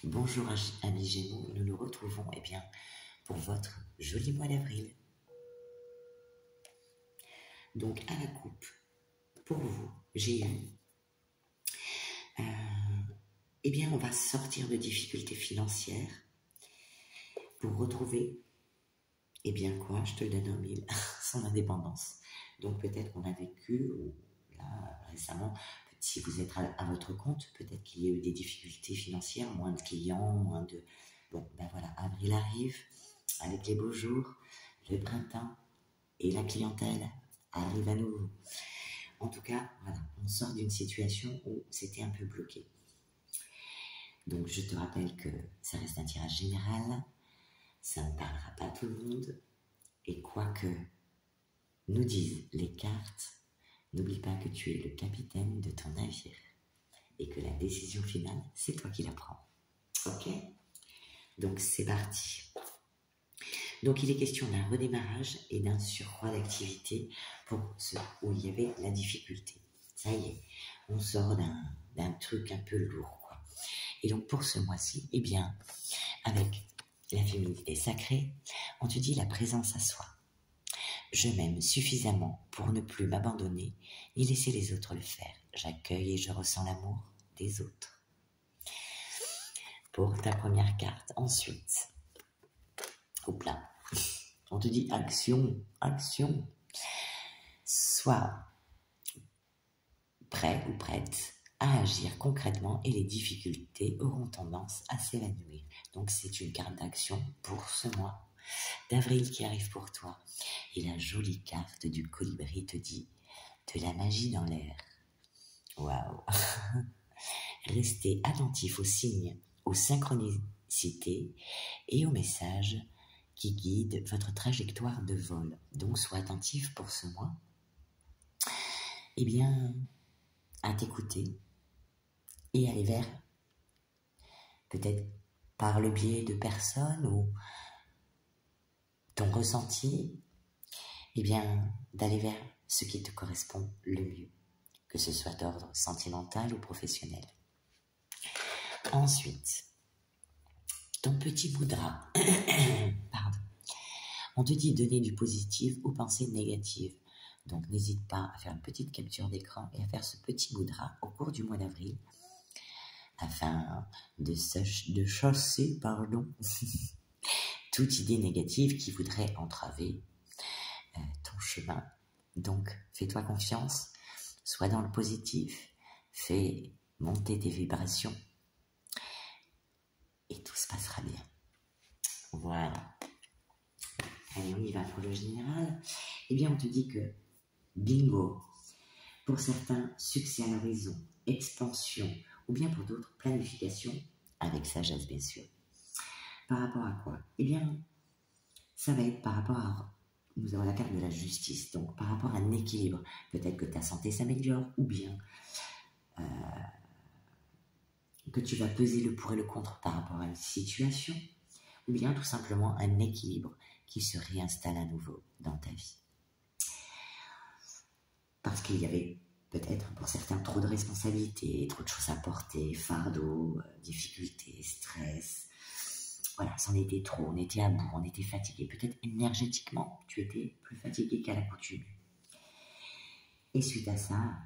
Bonjour amis Gémeaux, nous nous retrouvons pour votre joli mois d'avril. Donc à la coupe, pour vous, j'ai eu, on va sortir de difficultés financières pour retrouver, je te le donne en mille, son indépendance. Donc peut-être qu'on a vécu, ou là récemment, si vous êtes à votre compte, peut-être qu'il y a eu des difficultés financières, moins de clients, moins de... avril arrive, avec les beaux jours, le printemps, et la clientèle arrive à nouveau. En tout cas, on sort d'une situation où c'était un peu bloqué. Donc je te rappelle que ça reste un tirage général, ça ne parlera pas à tout le monde, et quoi que nous disent les cartes, n'oublie pas que tu es le capitaine de ton navire et que la décision finale, c'est toi qui la prends. Ok? Donc c'est parti. Donc il est question d'un redémarrage et d'un surcroît d'activité pour ceux où il y avait la difficulté. Ça y est, on sort d'un truc un peu lourd, quoi. Et donc pour ce mois-ci, avec la féminité sacrée, on te dit la présence à soi. Je m'aime suffisamment pour ne plus m'abandonner ni laisser les autres le faire. J'accueille et je ressens l'amour des autres. Pour ta première carte, ensuite, on te dit action, action. Sois prêt ou prête à agir concrètement et les difficultés auront tendance à s'évanouir. Donc c'est une carte d'action pour ce mois d'avril qui arrive pour toi. Et la jolie carte du colibri te dit de la magie dans l'air. Waouh! Restez attentif aux signes, aux synchronicités et aux messages qui guident votre trajectoire de vol. Donc sois attentif pour ce mois. À t'écouter et aller vers, peut-être par le biais de personnes ou ton ressenti, d'aller vers ce qui te correspond le mieux, que ce soit d'ordre sentimental ou professionnel. Ensuite, ton petit mudra. Pardon. On te dit donner du positif aux pensées négatives. Donc n'hésite pas à faire une petite capture d'écran et à faire ce petit mudra au cours du mois d'avril afin de chasser toute idée négative qui voudrait entraver ton chemin. Donc fais-toi confiance, sois dans le positif, fais monter tes vibrations et tout se passera bien. Voilà. Allez, on y va pour le général. On te dit que bingo, pour certains, succès à l'horizon, expansion, ou bien pour d'autres, planification, avec sagesse bien sûr. Par rapport à quoi? Ça va être par rapport à... Nous avons la carte de la justice, donc par rapport à un équilibre. Peut-être que ta santé s'améliore, ou bien que tu vas peser le pour et le contre par rapport à une situation, ou bien tout simplement un équilibre qui se réinstalle à nouveau dans ta vie. Parce qu'il y avait peut-être pour certains trop de responsabilités, trop de choses à porter, fardeaux, difficultés, stress. Voilà, c'en était trop, on était à bout, on était fatigué. Peut-être énergétiquement, tu étais plus fatigué qu'à l'accoutumée. Et suite à ça,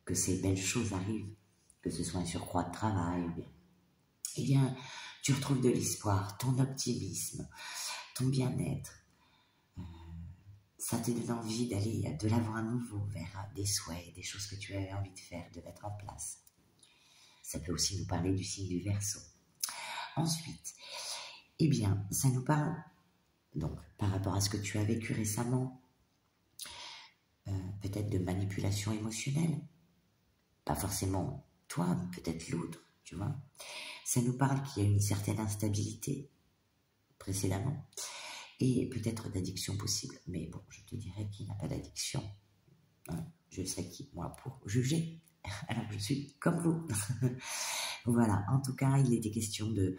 que ces belles choses arrivent, que ce soit un surcroît de travail, tu retrouves de l'espoir, ton optimisme, ton bien-être. Ça te donne envie d'aller de l'avant à nouveau vers des souhaits, des choses que tu avais envie de faire, de mettre en place. Ça peut aussi nous parler du signe du Verseau. Ensuite, ça nous parle, donc, par rapport à ce que tu as vécu récemment, peut-être de manipulation émotionnelle. Pas forcément toi, mais peut-être l'autre, tu vois. Ça nous parle qu'il y a une certaine instabilité précédemment. Et peut-être d'addiction possible. Mais bon, je te dirais qu'il n'y a pas d'addiction. Hein, je serais qui, moi, pour juger, alors que je suis comme vous. Voilà, en tout cas, il était question de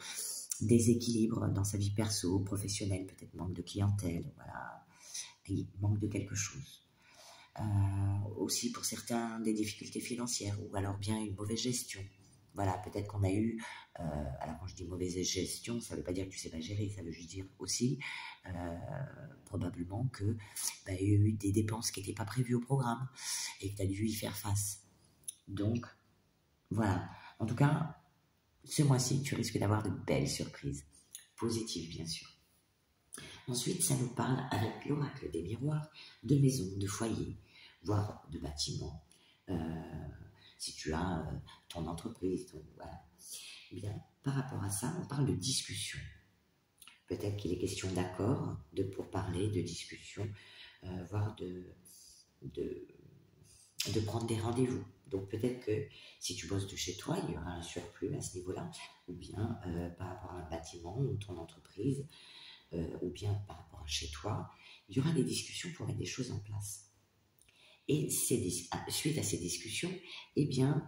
déséquilibre dans sa vie perso, professionnelle, peut-être manque de clientèle, voilà. Il manque de quelque chose. Aussi pour certains, des difficultés financières, ou alors bien une mauvaise gestion. Voilà, peut-être qu'on a eu, alors quand je dis mauvaise gestion, ça ne veut pas dire que tu ne sais pas gérer, ça veut juste dire aussi probablement que il y a eu des dépenses qui n'étaient pas prévues au programme et que tu as dû y faire face. Donc, voilà. En tout cas, ce mois-ci, tu risques d'avoir de belles surprises. Positives, bien sûr. Ensuite, ça nous parle avec l'oracle des miroirs de maisons, de foyers, voire de bâtiments. Si tu as ton entreprise, donc voilà. Eh bien, par rapport à ça, on parle de discussion. Peut-être qu'il est question d'accord, de pourparler, de discussion, voire de prendre des rendez-vous. Donc peut-être que si tu bosses de chez toi, il y aura un surplus à ce niveau-là, ou bien par rapport à un bâtiment ou ton entreprise, ou bien par rapport à chez toi, il y aura des discussions pour mettre des choses en place. Et suite à ces discussions, eh bien,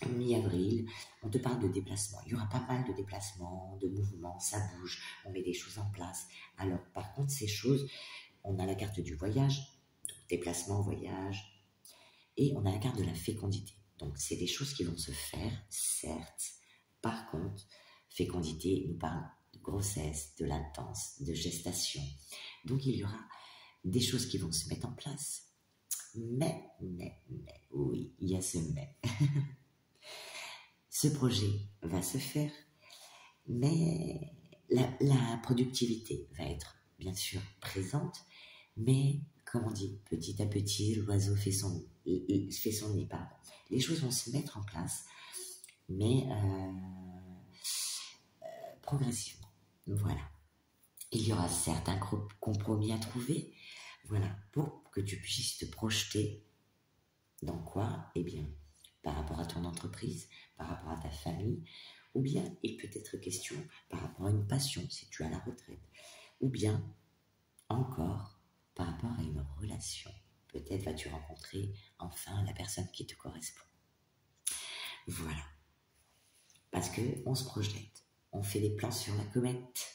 mi-avril, on te parle de déplacement. Il y aura pas mal de déplacements, de mouvements, ça bouge, on met des choses en place. Alors, par contre, ces choses, on a la carte du voyage, donc déplacement, voyage, et on a la carte de la fécondité. Donc, c'est des choses qui vont se faire, certes. Par contre, fécondité nous parle de grossesse, de latence, de gestation. Donc, il y aura des choses qui vont se mettre en place. Mais, oui, il y a ce mais. Ce projet va se faire, mais la productivité va être bien sûr présente, mais comme on dit, petit à petit, l'oiseau fait son nid. Pardon. Les choses vont se mettre en place, mais progressivement. Voilà. Il y aura certains compromis à trouver, voilà, pour que tu puisses te projeter dans quoi? Eh bien, par rapport à ton entreprise, par rapport à ta famille, ou bien il peut être question par rapport à une passion si tu as la retraite, ou bien encore par rapport à une relation. Peut-être vas-tu rencontrer enfin la personne qui te correspond. Voilà. Parce qu'on se projette, on fait des plans sur la comète.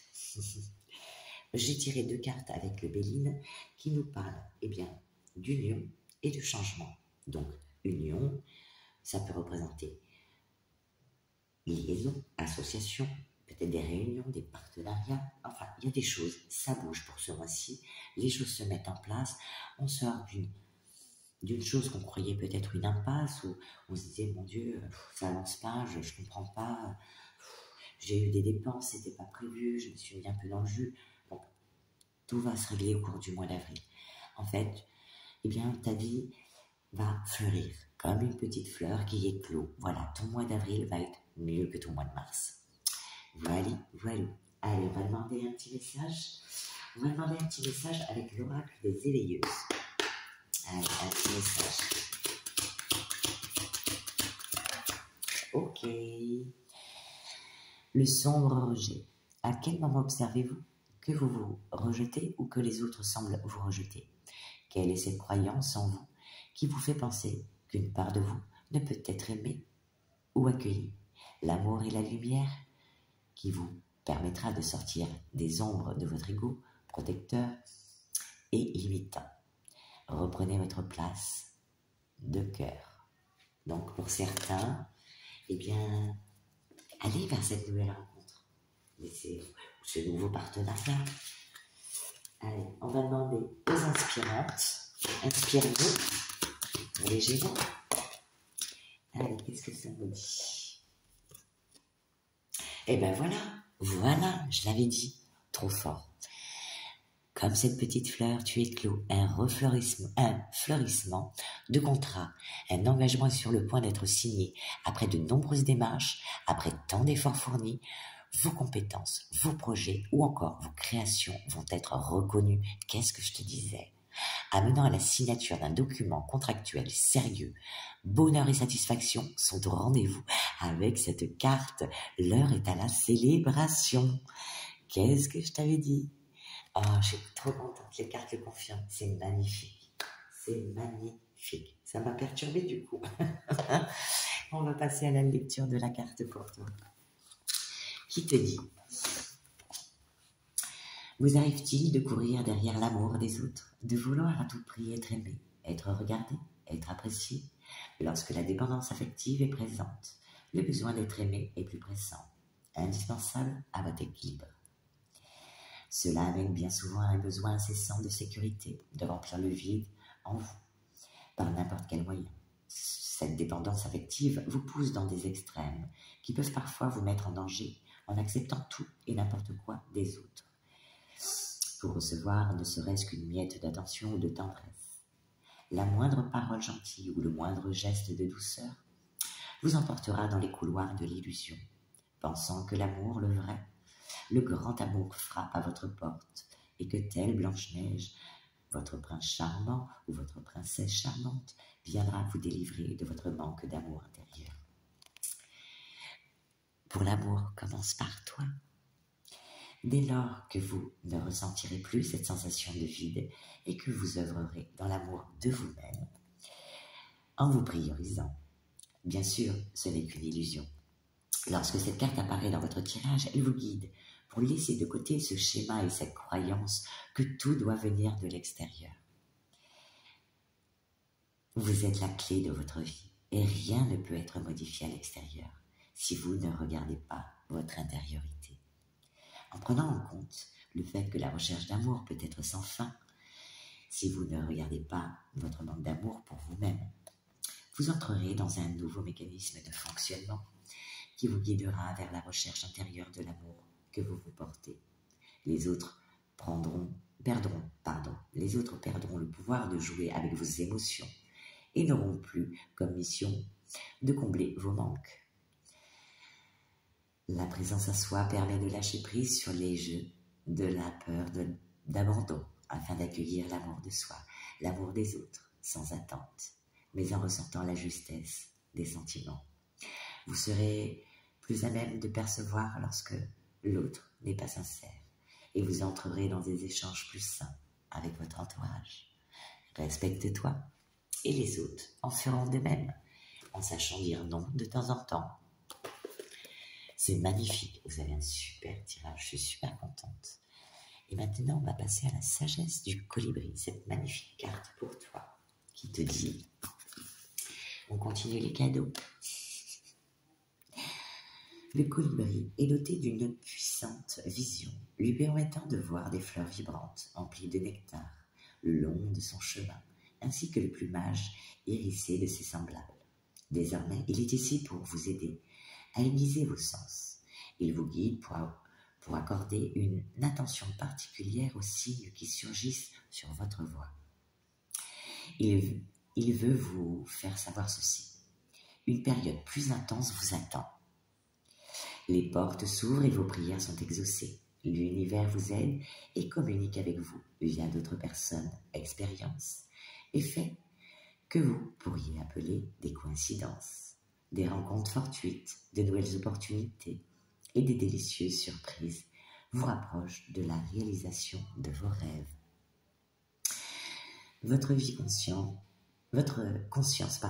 J'ai tiré 2 cartes avec le Béline qui nous parlent eh bien, d'union et de changement. Donc, union, ça peut représenter liaison, association, peut-être des réunions, des partenariats. Enfin, il y a des choses, ça bouge pour ce mois-ci. Les choses se mettent en place. On sort d'une chose qu'on croyait peut-être une impasse, où on se disait, mon Dieu, ça avance pas, je ne comprends pas, j'ai eu des dépenses, c'était pas prévu, je me suis mis un peu dans le jus. Donc, tout va se régler au cours du mois d'avril. En fait, eh bien, ta vie va fleurir comme une petite fleur qui éclot. Voilà, ton mois d'avril va être mieux que ton mois de mars. Voilà. Allez, on va demander un petit message. On va demander un petit message avec l'oracle des éveilleuses. Allez, un petit message. Ok. Le sombre rejet. À quel moment observez-vous que vous vous rejetez ou que les autres semblent vous rejeter? Quelle est cette croyance en vous qui vous fait penser qu'une part de vous ne peut être aimée ou accueillie? L'amour et la lumière qui vous permettra de sortir des ombres de votre ego protecteur et limitant. Reprenez votre place de cœur. Donc pour certains, eh bien, allez vers cette nouvelle rencontre. Ce nouveau partenariat. Allez, on va demander aux inspirantes. Inspirez-vous. Les Gémeaux. Allez, qu'est-ce que ça me dit? Eh ben voilà, je l'avais dit, trop fort. Comme cette petite fleur, tu éclos un fleurissement de contrat. Un engagement est sur le point d'être signé. Après de nombreuses démarches, après tant d'efforts fournis, vos compétences, vos projets ou encore vos créations vont être reconnus. Qu'est-ce que je te disais? Amenant à la signature d'un document contractuel sérieux, bonheur et satisfaction sont au rendez-vous avec cette carte. L'heure est à la célébration. Qu'est-ce que je t'avais dit? Oh, je suis trop contente, les cartes le confirment. C'est magnifique. C'est magnifique. Ça m'a perturbée du coup. On va passer à la lecture de la carte pour toi. Qui te dit? Vous arrive-t-il de courir derrière l'amour des autres, de vouloir à tout prix être aimé, être regardé, être apprécié? Lorsque la dépendance affective est présente, Le besoin d'être aimé est plus pressant, indispensable à votre équilibre. Cela amène bien souvent à un besoin incessant de sécurité, de remplir le vide en vous, par n'importe quel moyen. Cette dépendance affective vous pousse dans des extrêmes qui peuvent parfois vous mettre en danger en acceptant tout et n'importe quoi des autres, pour recevoir ne serait-ce qu'une miette d'attention ou de tendresse. La moindre parole gentille ou le moindre geste de douceur vous emportera dans les couloirs de l'illusion, pensant que l'amour, le vrai, le grand amour frappe à votre porte et que telle Blanche-Neige, votre prince charmant ou votre princesse charmante, viendra vous délivrer de votre manque d'amour intérieur. Pour l'amour commence par toi. Dès lors que vous ne ressentirez plus cette sensation de vide et que vous œuvrerez dans l'amour de vous-même, en vous priorisant. Bien sûr, ce n'est qu'une illusion. Lorsque cette carte apparaît dans votre tirage, elle vous guide pour laisser de côté ce schéma et cette croyance que tout doit venir de l'extérieur. Vous êtes la clé de votre vie et rien ne peut être modifié à l'extérieur si vous ne regardez pas votre intériorité. En prenant en compte le fait que la recherche d'amour peut être sans fin, si vous ne regardez pas votre manque d'amour pour vous-même, vous entrerez dans un nouveau mécanisme de fonctionnement qui vous guidera vers la recherche intérieure de l'amour que vous vous portez. Les autres perdront le pouvoir de jouer avec vos émotions et n'auront plus comme mission de combler vos manques. La présence à soi permet de lâcher prise sur les jeux de la peur d'abandon afin d'accueillir l'amour de soi, l'amour des autres, sans attente, mais en ressentant la justesse des sentiments. Vous serez plus à même de percevoir lorsque l'autre n'est pas sincère et vous entrerez dans des échanges plus sains avec votre entourage. Respecte-toi et les autres en feront de même, en sachant dire non de temps en temps. C'est magnifique, vous avez un super tirage, je suis super contente. Et maintenant, on va passer à la sagesse du colibri, cette magnifique carte pour toi, qui te dit, on continue les cadeaux. Le colibri est doté d'une puissante vision, lui permettant de voir des fleurs vibrantes, emplies de nectar, le long de son chemin, ainsi que le plumage hérissé de ses semblables. Désormais, il est ici pour vous aider à aiguiser vos sens. Il vous guide pour accorder une attention particulière aux signes qui surgissent sur votre voie. Il veut vous faire savoir ceci. Une période plus intense vous attend. Les portes s'ouvrent et vos prières sont exaucées. L'univers vous aide et communique avec vous via d'autres personnes, expériences et faits que vous pourriez appeler des coïncidences. Des rencontres fortuites, de nouvelles opportunités et des délicieuses surprises vous rapprochent de la réalisation de vos rêves. Votre conscience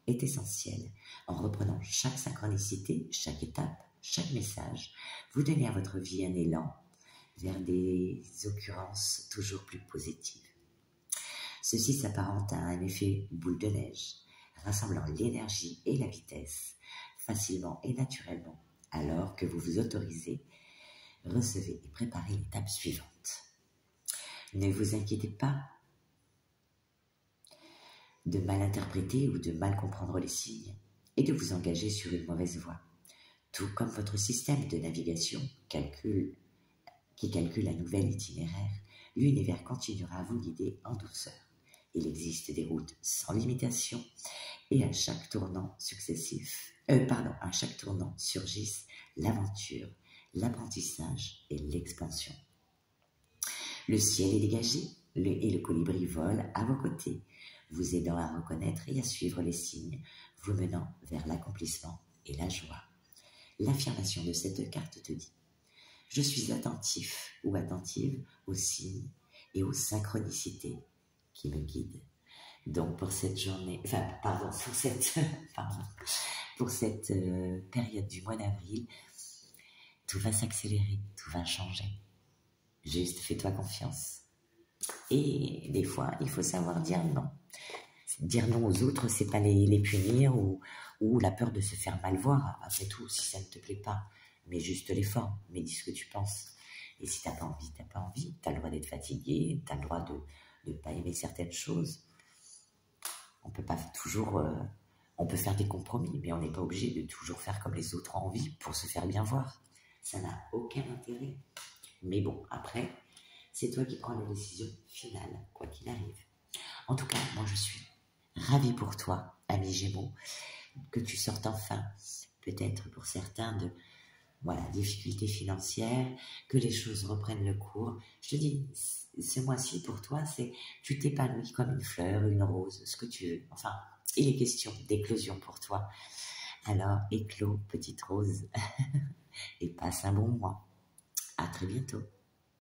est essentielle. En reprenant chaque synchronicité, chaque étape, chaque message, vous donnez à votre vie un élan vers des occurrences toujours plus positives. Ceci s'apparente à un effet boule de neige, rassemblant l'énergie et la vitesse, facilement et naturellement, alors que vous vous autorisez, recevez et préparez l'étape suivante. Ne vous inquiétez pas de mal interpréter ou de mal comprendre les signes et de vous engager sur une mauvaise voie. Tout comme votre système de navigation qui calcule un nouvel itinéraire, l'univers continuera à vous guider en douceur. Il existe des routes sans limitation et à chaque tournant surgissent l'aventure, l'apprentissage et l'expansion. Le ciel est dégagé et le colibri vole à vos côtés, vous aidant à reconnaître et à suivre les signes, vous menant vers l'accomplissement et la joie. L'affirmation de cette carte te dit « Je suis attentif ou attentive aux signes et aux synchronicités qui me guident. » Donc pour cette journée, pour cette période du mois d'avril, tout va s'accélérer, tout va changer. Juste fais-toi confiance. Et des fois, il faut savoir dire non. Dire non aux autres, c'est pas les punir ou ou la peur de se faire mal voir, après tout, si ça ne te plaît pas, mais juste les formes, mais dis ce que tu penses. Et si t'as pas envie, t'as pas envie, t'as le droit d'être fatigué, t'as le droit de ne pas aimer certaines choses. On peut pas toujours, on peut faire des compromis, mais on n'est pas obligé de toujours faire comme les autres ont envie pour se faire bien voir. Ça n'a aucun intérêt. Mais bon, après, c'est toi qui prends la décision finale, quoi qu'il arrive. En tout cas, moi je suis ravie pour toi, ami Gémeaux, que tu sortes enfin, peut-être pour certains, de difficultés financières, que les choses reprennent le cours. Je te dis, ce mois-ci pour toi, c'est tu t'épanouis comme une fleur, une rose, ce que tu veux. Enfin, il est question d'éclosion pour toi. Alors, éclos, petite rose, et passe un bon mois. À très bientôt.